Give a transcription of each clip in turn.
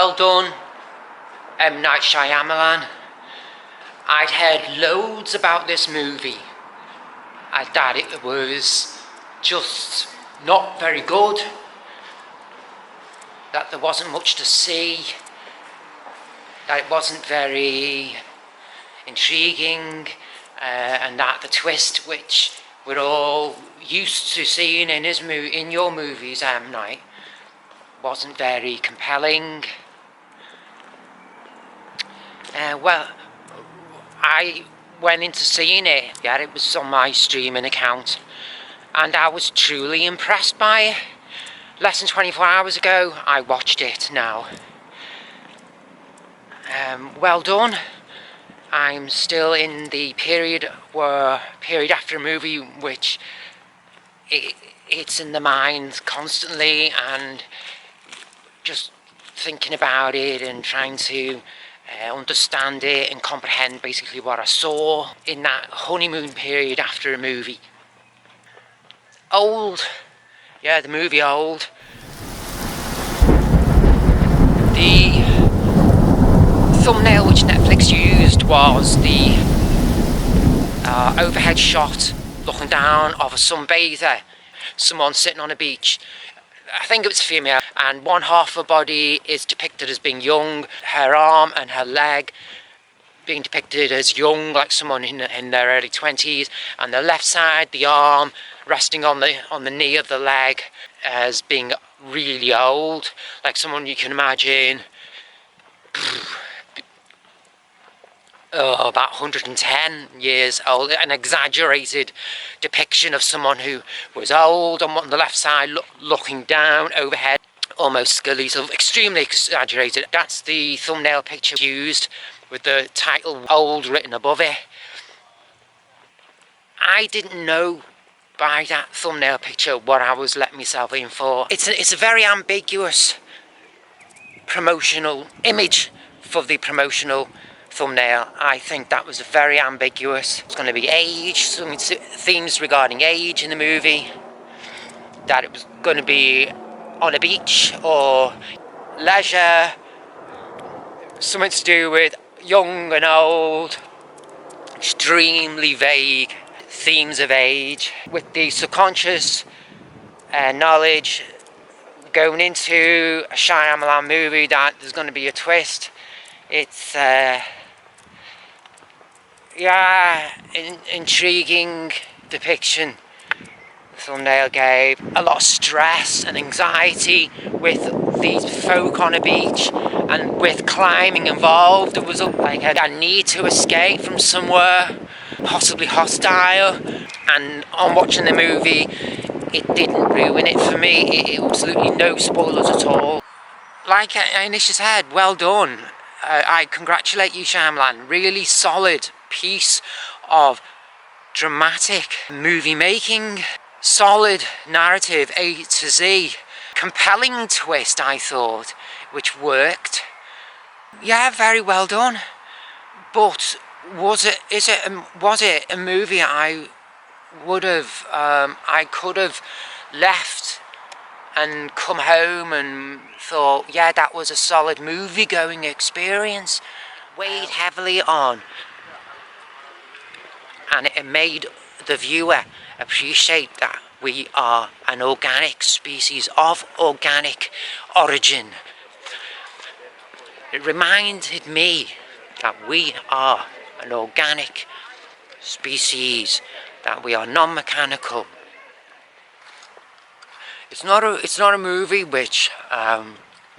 Well done, M.Night Shyamalan. I'd heard loads about this movie. That it was just not very good, that there wasn't much to see, that it wasn't very intriguing, and that the twist, which we're all used to seeing in your movies, M. Night, wasn't very compelling. Well, I went into seeing it. Yeah, it was on my streaming account, and I was truly impressed by it. Less than 24 hours ago, I watched it now. Well done. I'm still in the period after a movie which it's in the mind constantly, and just thinking about it and trying to understand it and comprehend basically what I saw in that honeymoon period after a movie. Old. Yeah, the movie Old. The thumbnail which Netflix used was the overhead shot looking down of a sunbather, someone sitting on a beach. I think it was female, and one half of her body is depicted as being young, her arm and her leg being depicted as young, like someone in their early 20s, and the left side, the arm resting on the knee of the leg, as being really old, like someone you can imagine about 110 years old. An exaggerated depiction of someone who was old on the left side, looking down overhead, almost skilly, so extremely exaggerated. That's the thumbnail picture used, with the title Old written above it. I didn't know by that thumbnail picture what I was letting myself in for. It's a very ambiguous promotional image for the promotional thumbnail. I think that was very ambiguous. It's going to be age, some themes regarding age in the movie, that it was going to be on a beach or leisure, something to do with young and old, extremely vague themes of age, with the subconscious knowledge going into a Shyamalan movie that there's going to be a twist. It's intriguing depiction the thumbnail gave. A lot of stress and anxiety with these folk on a beach, and with climbing involved. There was like a need to escape from somewhere, possibly hostile, and on watching the movie, it didn't ruin it for me. Absolutely no spoilers at all. Like I initially said, well done. I congratulate you, Shyamalan. Really solid piece of dramatic movie making. Solid narrative A to Z. Compelling twist, I thought, which worked. Yeah, very well done. But was it a movie I could have left and come home and thought, yeah, that was a solid movie-going experience? Weighed heavily on, and it made the viewer appreciate that we are an organic species of organic origin. It reminded me that we are an organic species, that we are non-mechanical. It's not a movie which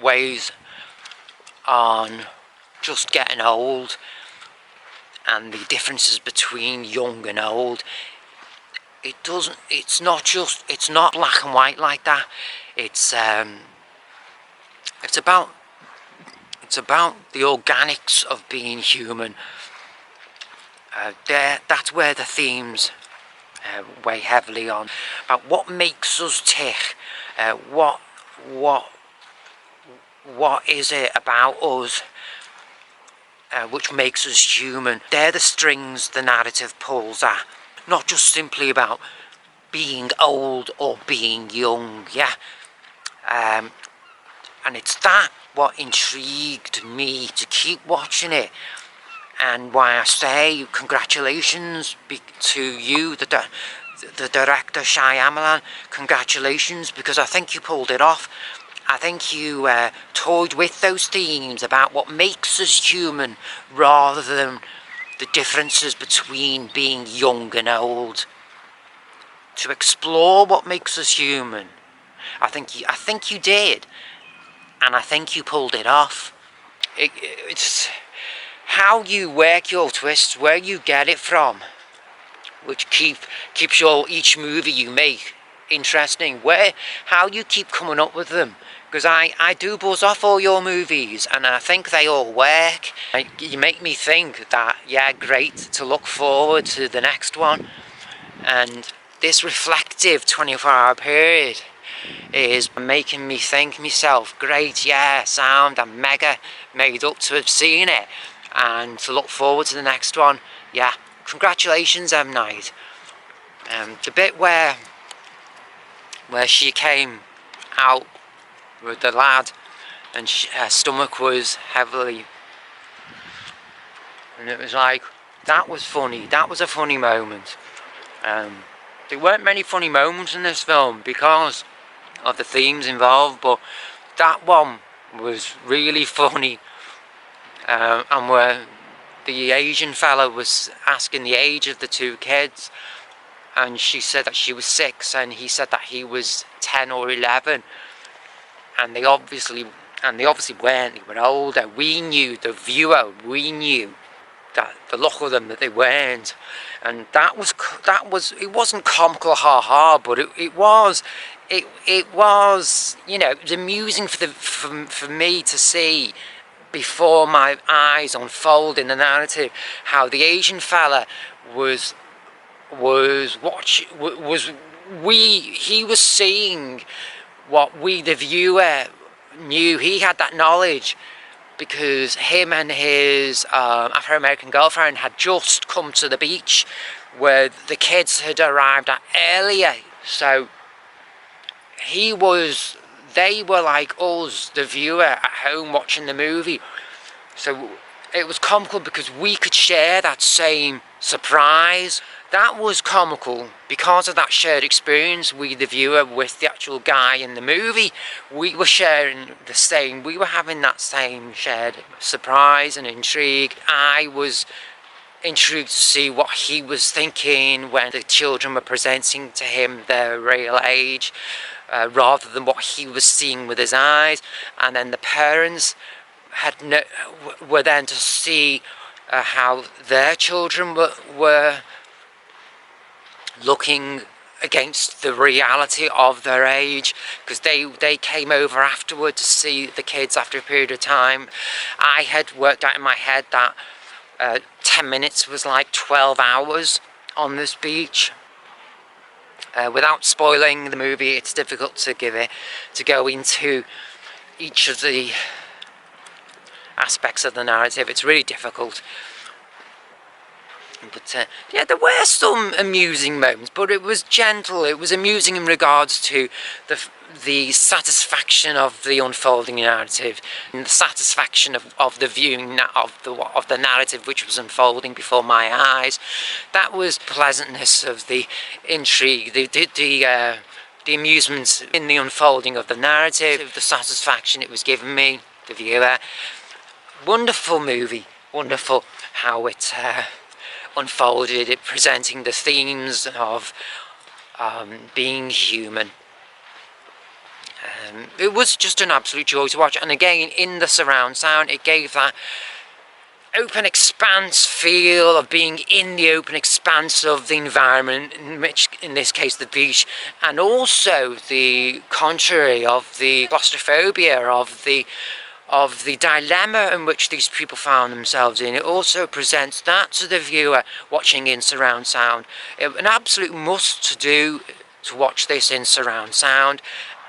weighs on just getting old and the differences between young and old. It's not black and white like that. It's about the organics of being human. That's where the themes weigh heavily on, about what makes us tick. What is it about us which makes us human? They're the strings the narrative pulls at, not just simply about being old or being young. Yeah, and it's that what intrigued me to keep watching it, and why I say congratulations to you, the director Shyamalan. Congratulations, because I think you pulled it off. I think you toyed with those themes about what makes us human, rather than the differences between being young and old. To explore what makes us human, I think you did, and I think you pulled it off. It's how you work your twists, where you get it from, which keeps each movie you make interesting. How you keep coming up with them, because I do buzz off all your movies, and I think they all work. You make me think that, yeah, great, to look forward to the next one. And this reflective 24-hour period is making me think myself, great, yeah, sound, I'm mega made up to have seen it, and to look forward to the next one. Yeah, congratulations, M.Night. The bit where she came out with the lad, and her stomach was heavily, and it was like, that was funny. That was a funny moment. There weren't many funny moments in this film because of the themes involved, but that one was really funny. And where the Asian fella was asking the age of the two kids, and she said that she was 6, and he said that he was 10 or 11, and they obviously weren't. They were older. We knew, the viewer, that the look of them, that they weren't. And that was it wasn't comical, ha, but it was, you know, it was amusing for me to see, before my eyes unfold in the narrative, how the Asian fella he was seeing what we, the viewer, knew. He had that knowledge, because him and his Afro-American girlfriend had just come to the beach where the kids had arrived at earlier. So they were like us, the viewer, at home watching the movie. So it was comical because we could share that same surprise. That was comical because of that shared experience, we, the viewer, with the actual guy in the movie. We were sharing we were having that same shared surprise and intrigue. I was intrigued to see what he was thinking when the children were presenting to him their real age, rather than what he was seeing with his eyes. And then the parents were then to see how their children were looking against the reality of their age, because they came over afterward to see the kids after a period of time. I had worked out in my head that 10 minutes was like 12 hours on this beach. Without spoiling the movie, it's difficult to go into each of the aspects of the narrative. It's really difficult. But yeah, there were some amusing moments, but it was gentle. It was amusing in regards to the satisfaction of the unfolding narrative, and the satisfaction of the viewing of the narrative which was unfolding before my eyes. That was pleasantness of the intrigue, the amusement in the unfolding of the narrative, the satisfaction it was giving me, the viewer. Wonderful movie, wonderful how it unfolded, it presenting the themes of being human. It was just an absolute joy to watch, and again, in the surround sound, it gave that open expanse feel of being in the open expanse of the environment, in this case the beach, and also the contrary of the claustrophobia, of the dilemma in which these people found themselves in. It also presents that to the viewer watching in surround sound. An absolute must to do to watch this in surround sound.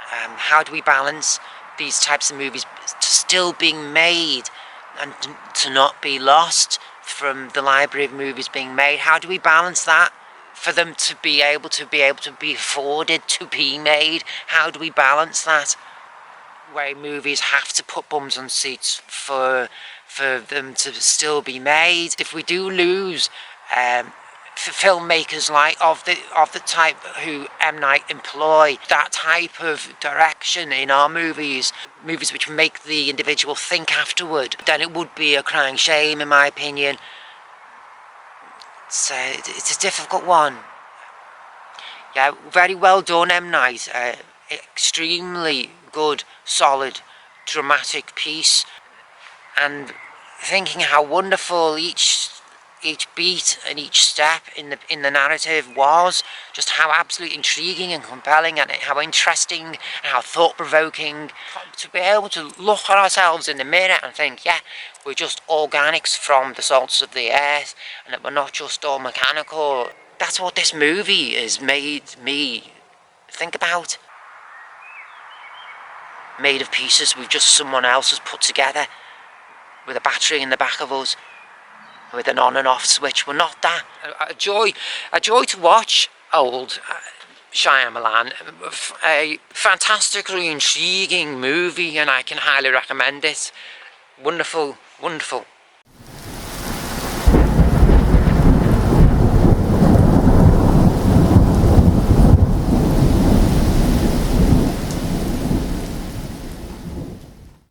How do we balance these types of movies to still being made and to not be lost from the library of movies being made? How do we balance that for them to be able to be afforded to be made? How do we balance that? way movies have to put bums on seats for them to still be made. If we do lose filmmakers like of the type who M. Night employ, that type of direction in our movies which make the individual think afterward, then it would be a crying shame, in my opinion. So it's a difficult one. Yeah, very well done, M. Night. Extremely good, solid, dramatic piece. And thinking how wonderful each beat and each step in the narrative was, just how absolutely intriguing and compelling, and how interesting and how thought-provoking to be able to look at ourselves in the mirror and think, yeah, we're just organics from the salts of the earth, and that we're not just all mechanical. That's what this movie has made me think about. Made of pieces we've just someone else has put together, with a battery in the back of us, with an on and off switch. We're not that. A joy to watch old Shyamalan. A fantastically intriguing movie, and I can highly recommend it. Wonderful, wonderful.